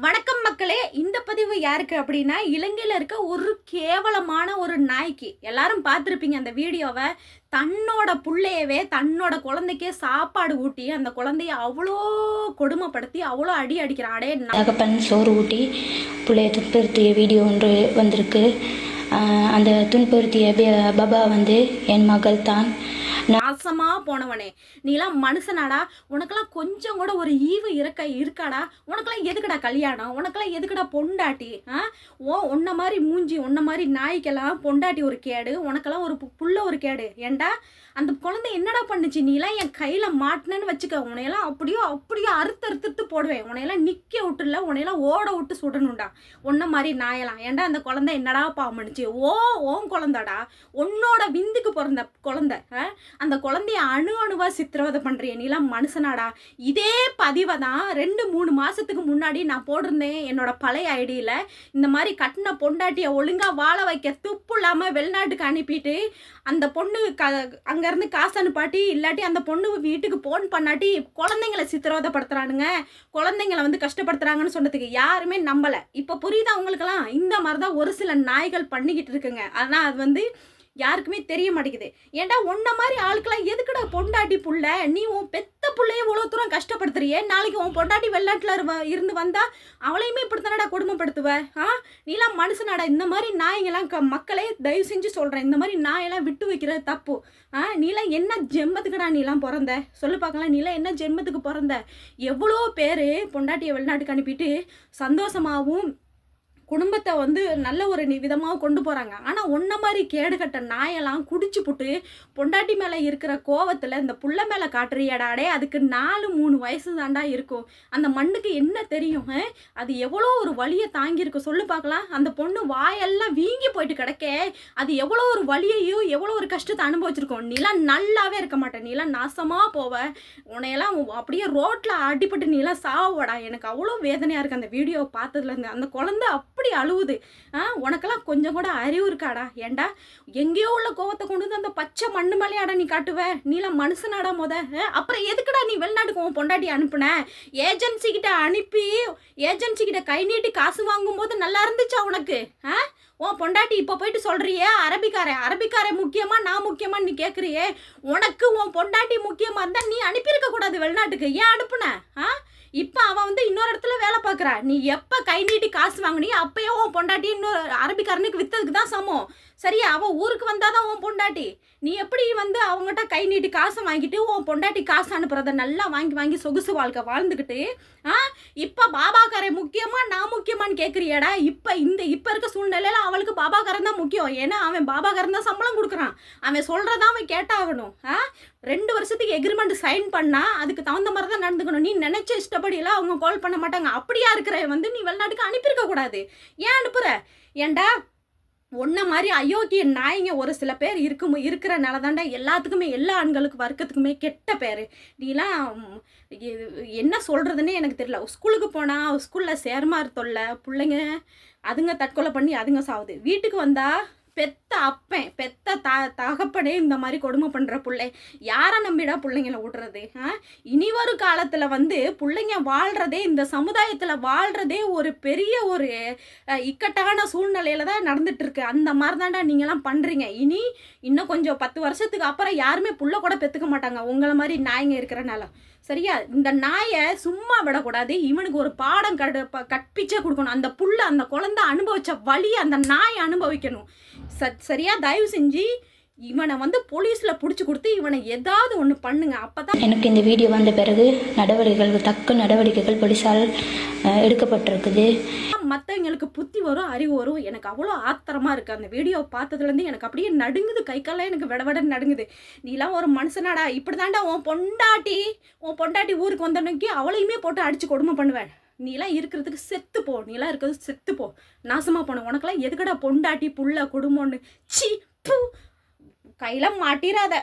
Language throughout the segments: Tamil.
வணக்கம் மக்களே. இந்த பதிவு யாருக்கு அப்படின்னா, இலங்கையில் இருக்க ஒரு கேவலமான ஒரு நாய்க்கு. எல்லாரும் பார்த்துருப்பீங்க அந்த வீடியோவை. தன்னோட புள்ளையவே தன்னோட குழந்தைக்கே சாப்பாடு ஊட்டி அந்த குழந்தைய அவ்வளோ கொடுமைப்படுத்தி அவ்வளோ அடி அடிக்கிறான். அடே தகப்பன் சோறு ஊட்டி பிள்ளைய துன்புறுத்திய வீடியோ ஒன்று வந்திருக்கு. அந்த துன்புறுத்திய பாபா வந்து என் மகள் தான். நாசமா போனவனே, நீலாம் மனுஷனாடா? உனக்கெல்லாம் கொஞ்சம் கூட ஒரு ஈவு இருக்காடா? உனக்கெல்லாம் எதுக்குடா கல்யாணம்? உனக்கெல்லாம் எதுக்குடா பொண்டாட்டி? உன்ன மாதிரி மூஞ்சி, உன்ன மாதிரி நாய்க்கெல்லாம் பொண்டாட்டி ஒரு கேடு, உனக்கெல்லாம் ஒரு புள்ள ஒரு கேடு. ஏண்டா அந்த குழந்தை என்னடா பண்ணுச்சு? நீலாம் என் கையில் மாட்டினேன்னு வச்சுக்க, உனையெல்லாம் அப்படியோ அறுத்து போடுவேன். உனையெல்லாம் நிற்க விட்டுல, உனையெல்லாம் ஓட விட்டு சுடணும்டா. உன்ன மாதிரி நாயெல்லாம். ஏண்டா அந்த குழந்தை என்னடா பாவம் பண்ணுச்சு? ஓன் குழந்தாடா, உன்னோட விந்துக்கு பிறந்த குழந்தை. அந்த குழந்தைய அணுவா சித்திரவதை பண்றிய. நீலாம் மனுஷனாடா? இதே பதிவை தான் 2-3 மாசத்துக்கு முன்னாடி நான் போட்டிருந்தேன் என்னோட பழைய ஐடியில். இந்த மாதிரி கட்டின பொண்டாட்டியை ஒழுங்கா வாழ வைக்க துப்பு இல்லாமல் வெளிநாட்டுக்கு அனுப்பிட்டு அந்த பொண்ணு அங்கேருந்து காசு அனுப்பாட்டி, இல்லாட்டி அந்த பொண்ணு வீட்டுக்கு போன் பண்ணாட்டி குழந்தைங்களை சித்திரவதைப்படுத்துறானுங்க, குழந்தைங்களை வந்து கஷ்டப்படுத்துறாங்கன்னு சொன்னதுக்கு யாருமே நம்பலை. இப்போ புரியுதா உங்களுக்கெல்லாம்? இந்த மாதிரி தான் ஒரு சில நாய்கள் பண்ணிக்கிட்டு இருக்குங்க. ஆனால் அது வந்து யாருக்குமே தெரிய மாட்டேங்குது. ஏன்டா உன்ன மாதிரி ஆளுக்கெல்லாம் எதுக்குடா பொண்டாட்டி புள்ள? நீ உன் பெத்த புள்ளைய இவ்வளோ தூரம் கஷ்டப்படுத்துறியே, நாளைக்கு உன் பொண்டாட்டி வெளிநாட்டில் இருந்து வந்தா அவளையுமே இப்படித்தானடா கொடுமைப்படுத்துவ? நீலாம் மனுஷனாடா? இந்த மாதிரி நாய்ங்கெல்லாம் மக்களே தயவு செஞ்சு சொல்கிறேன், இந்த மாதிரி நாயெல்லாம் விட்டு வைக்கிறது தப்பு. நீலாம் என்ன ஜென்மத்துக்குடா நீலாம் பிறந்த? சொல்லு பார்க்கலாம். நீலாம் என்ன ஜென்மத்துக்கு பிறந்த? எவ்வளோ பேர் பொண்டாட்டியை வெளிநாட்டுக்கு அனுப்பிட்டு சந்தோஷமாகவும் குடும்பத்தை வந்து நல்ல ஒரு விதமாக கொண்டு போகிறாங்க. ஆனால் ஒன்றை மாதிரி கேடுகட்ட நாயெல்லாம் குடிச்சு புட்டு பொண்டாட்டி மேலே இருக்கிற கோவத்தில் இந்த புள்ள மேலே காட்டுறியடாடே. அதுக்கு 4-3 வயசு தாண்டா இருக்கும். அந்த மண்ணுக்கு என்ன தெரியும்? அது எவ்வளோ ஒரு வலியை தாங்கியிருக்கு சொல்லு பார்க்கலாம். அந்த பொண்ணு வாயெல்லாம் வீங்கி போயிட்டு கிடக்க அது எவ்வளோ ஒரு வலியையும் எவ்வளோ ஒரு கஷ்டத்தை அனுபவிச்சிருக்கோம். நீலாம் நல்லாவே இருக்க மாட்டேன். நீலாம் நாசமாக போவ. உன்னையெல்லாம் அப்படியே ரோட்டில் அடிப்பட்டு நீலாம் சாவடா. எனக்கு அவ்வளோ வேதனையாக இருக்குது அந்த வீடியோவை பார்த்ததுலேருந்து. அந்த குழந்தை அப்படி அழுவுது. உனக்கெல்லாம் கொஞ்சம் கூட அறிவு இருக்காடா? ஏண்டா எங்கேயோ உள்ள கோவத்தை கொண்டு வந்து அந்த பச்சை மண்ணு மேலேயாடா நீ காட்டுவ? நீலாம் மனுஷனாடா அப்புறம் எதுக்குடா நீ வெளிநாட்டுக்கு உன் பொண்டாட்டி அனுப்புன? ஏஜென்சி கிட்ட கை நீட்டி காசு வாங்கும் போது நல்லா இருந்துச்சா உனக்கு? உன் பொண்டாட்டி இப்போ போயிட்டு சொல்கிறியே அரபிக்காரன் முக்கியமா நான் முக்கியமா நீ கேட்குறியே. உனக்கு உன் பொண்டாட்டி முக்கியமாக இருந்தால் நீ அனுப்பியிருக்க கூடாது வெளிநாட்டுக்கு. ஏன் அனுப்புன? இப்போ அவன் வந்து இன்னொரு இடத்துல வேலை பார்க்குறா. நீ எப்போ கை நீட்டி காசு வாங்கினியோ அப்போயே உன் பொண்டாட்டி இன்னொரு அரபிக்காரனுக்கு விற்றதுக்கு தான் சமம். சரியா? அவன் ஊருக்கு வந்தால் தான் உன் பொண்டாட்டி. நீ எப்படி வந்து அவங்ககிட்ட கை நீட்டி காசை வாங்கிட்டு உன் பொண்டாட்டி காசு அனுப்புறத நல்லா வாங்கி சொகுசு வாழ்க்கை வாழ்ந்துக்கிட்டு இப்போ பாபாக்காரன் முக்கியமா நான் முக்கியமானு கேட்குறியாடா? இப்போ இருக்க சூழ்நிலையில் அவளுக்கு பாபாக்காரன் தான் முக்கியம். ஏன்னா அவன் பாபாக்காரன் தான் சம்பளம் கொடுக்குறான். அவன் சொல்கிறதான் அவன் கேட்டாகணும். 2 வருஷத்துக்கு எக்ரிமெண்ட் சைன் பண்ணால் அதுக்கு தகுந்த மாதிரி தான் நடந்துக்கணும். நீ நினச்ச இஷ்டப்படியெல்லாம் அவங்க கால் பண்ண மாட்டாங்க. அப்படியா இருக்கிற வந்து நீ வெளிநாட்டுக்கு அனுப்பியிருக்க கூடாது. ஏன் அனுப்புகிற? ஏண்டா ஒன்ன மாதிரி அயோக்கிய நாய்ங்க ஒரு சில பேர் இருக்கிறனால தாண்டா எல்லாத்துக்குமே, எல்லா ஆண்களுக்கு வர்க்கத்துக்குமே கெட்ட பேர். நீலாம் என்ன சொல்கிறதுன்னே எனக்கு தெரியல. ஸ்கூலுக்கு போனால் ஸ்கூலில் சேர்மார் தொல்லை, பிள்ளைங்க அதுங்க தற்கொலை பண்ணி அதுங்க சாவுது. வீட்டுக்கு வந்தால் பெத்த தகப்பனே இந்த மாதிரி கொடுமை பண்ணுற பிள்ளை யாரை நம்பிடா பிள்ளைங்களை விடுறது? இனி வரும் காலத்தில் வந்து பிள்ளைங்க வாழ்கிறதே, இந்த சமுதாயத்தில் வாழ்கிறதே ஒரு பெரிய ஒரு இக்கட்டான சூழ்நிலையில் தான் நடந்துட்டுருக்கு. அந்த மாதிரி தாண்டா நீங்கள்லாம் பண்ணுறீங்க. இன்னும் கொஞ்சம் 10 வருஷத்துக்கு அப்புறம் யாருமே புள்ள கூட பெற்றுக்க மாட்டாங்க உங்களை மாதிரி நாய்ங்க இருக்கிறனால. சரியா? இந்த நாயை சும்மா விடக்கூடாது. இவனுக்கு ஒரு பாடம் கற்பிச்சே கொடுக்கணும். அந்த புள்ள அந்த குழந்தை அனுபவிச்ச வழியை அந்த நாயை அனுபவிக்கணும். சரியா? தயவு செஞ்சு இவனை வந்து போலீஸில் பிடிச்சி கொடுத்து இவனை ஏதாவது ஒன்று பண்ணுங்க. அப்போ தான் எனக்கு இந்த வீடியோ வந்த பிறகு தக்க நடவடிக்கைகள் போலீஸால் எடுக்கப்பட்டிருக்குது. மற்றவங்களுக்கு புத்தி வரும், அறிவு வரும். எனக்கு அவ்வளோ ஆத்திரமாக இருக்குது அந்த வீடியோ பார்த்ததுலேருந்து. எனக்கு அப்படியே நடுங்குது, கை கால்லாம் எனக்கு விடவிடன்னு நடுங்குது. நீலாம் ஒரு மனுஷனாடா? இப்படி தாண்டா உன் பொண்டாட்டி ஊருக்கு வந்தோன்னைக்கு அவளையுமே போட்டு அடித்து கொடுமை பண்ணுவேன். நீலாம் இருக்கிறதுக்கு செத்துப்போ. நீலாம் இருக்கிறது செத்துப்போ, நாசமாக போன. உனக்கெல்லாம் எதுக்கடா பொண்டாட்டி புள்ள குடும்பம்னு? சி கையில் மாட்டிராத.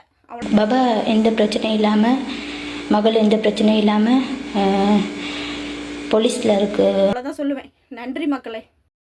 பாபா எந்த பிரச்சனையும் இல்லாமல், மகள் எந்த பிரச்சனையும் இல்லாமல் போலீஸில் இருக்கு. அவ்வளோதான் சொல்லுவேன். நன்றி மக்களே.